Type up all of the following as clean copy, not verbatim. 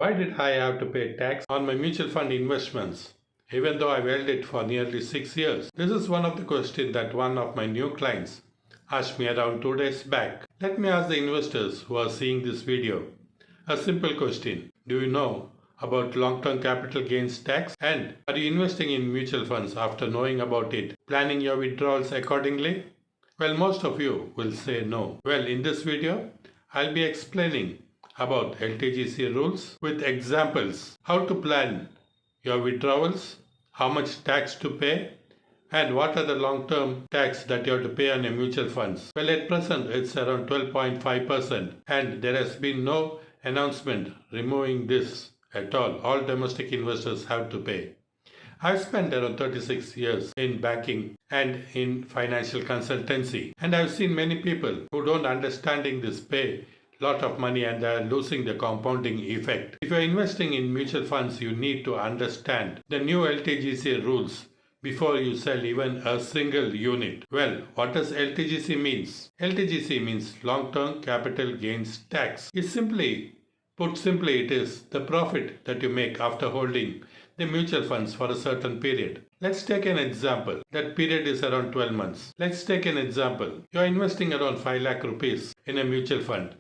Why did I have to pay tax on my mutual fund investments, even though I've held it for nearly 6 years? This is one of the questions that one of my new clients asked me around 2 days back. Let me ask the investors who are seeing this video a simple question. Do you know about long-term capital gains tax? And are you investing in mutual funds after knowing about it, planning your withdrawals accordingly? Well, most of you will say no. Well, in this video, I'll be explaining about LTGC rules with examples, how to plan your withdrawals, how much tax to pay, and what are the long-term tax that you have to pay on your mutual funds. Well, at present it's around 12.5% and there has been no announcement removing this at all. All domestic investors have to pay. I've spent around 36 years in banking and in financial consultancy, and I've seen many people who don't understanding this pay lot of money and they are losing the compounding effect. If you're investing in mutual funds, you need to understand the new LTGC rules before you sell even a single unit. Well, what does LTGC means? LTGC means long-term capital gains tax. It simply it is the profit that you make after holding the mutual funds for a certain period. Let's take an example. That period is around 12 months. Let's take an example. You are investing around 5 lakh rupees in a mutual fund.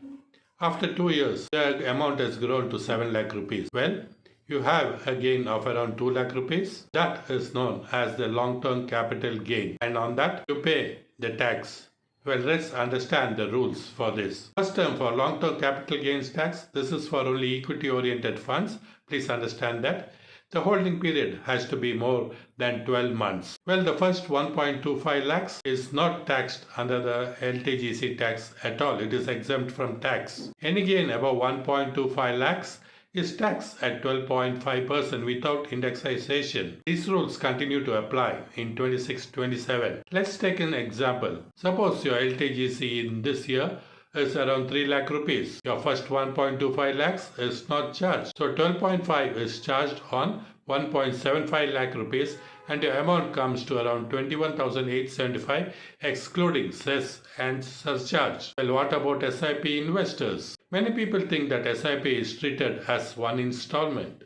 After 2 years, the amount has grown to 7 lakh rupees. Well, you have a gain of around 2 lakh rupees. That is known as the long-term capital gain. And on that, you pay the tax. Well, let's understand the rules for this. First term for long-term capital gains tax, this is for only equity-oriented funds. Please understand that. The holding period has to be more than 12 months. Well, the first 1.25 lakhs is not taxed under the LTGC tax at all. It is exempt from tax. Any gain above 1.25 lakhs is taxed at 12.5% without indexation. These rules continue to apply in 26-27. Let's take an example. Suppose your LTGC in this year is around 3 lakh rupees. Your first 1.25 lakhs is not charged. So 12.5 is charged on 1.75 lakh rupees and your amount comes to around 21,875 excluding cess and surcharge. Well, what about SIP investors? Many people think that SIP is treated as one investment.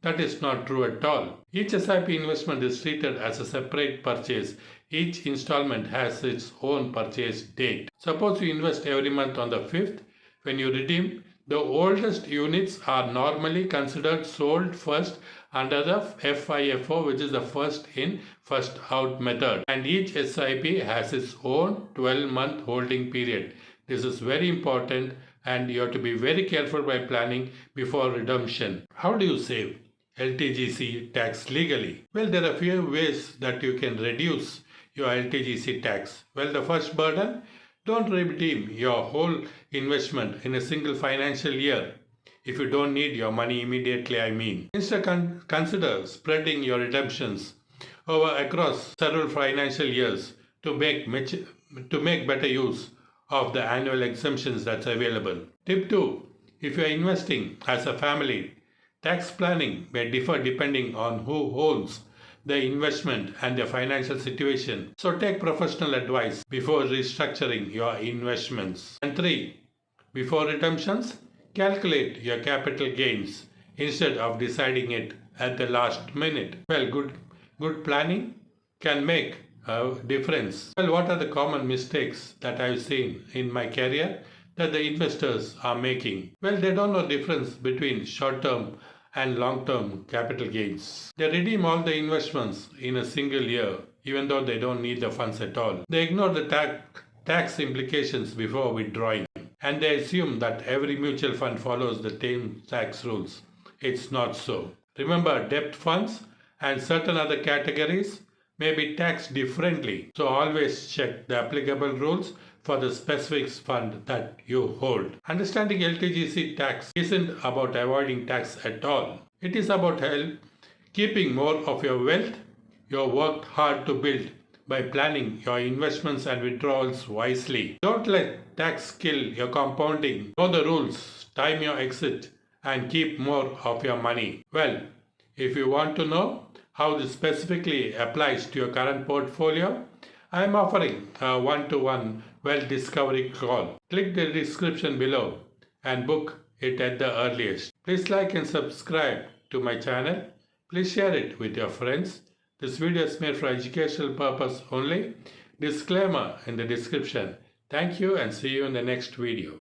That is not true at all. Each SIP investment is treated as a separate purchase. Each installment has its own purchase date. Suppose you invest every month on the 5th. When you redeem, the oldest units are normally considered sold first under the FIFO, which is the first in, first out method. And each SIP has its own 12-month holding period. This is very important and you have to be very careful by planning before redemption. How do you save LTGC tax legally? Well, there are few ways that you can reduce your LTGC tax. Well, the first burden, don't redeem your whole investment in a single financial year if you don't need your money immediately, Instead, consider spreading your redemptions across several financial years to make better use of the annual exemptions that's available. Tip 2. If you are investing as a family, tax planning may differ depending on who owns the investment and their financial situation. So take professional advice before restructuring your investments. And 3. Before redemptions, calculate your capital gains instead of deciding it at the last minute. Well, good planning can make a difference. Well, what are the common mistakes that I've seen in my career that the investors are making? Well, they don't know the difference between short-term and long-term capital gains. They redeem all the investments in a single year, even though they don't need the funds at all. They ignore the tax implications before withdrawing, and they assume that every mutual fund follows the same tax rules. It's not so. Remember, debt funds and certain other categories may be taxed differently, so always check the applicable rules for the specific fund that you hold. Understanding LTGC tax isn't about avoiding tax at all. It is about keeping more of your wealth you worked hard to build by planning your investments and withdrawals wisely. Don't let tax kill your compounding. Know the rules, time your exit, and keep more of your money. Well, if you want to know how this specifically applies to your current portfolio, I am offering a one-to-one wealth discovery call. Click the description below and book it at the earliest. Please like and subscribe to my channel. Please share it with your friends. This video is made for educational purpose only. Disclaimer in the description. Thank you and see you in the next video.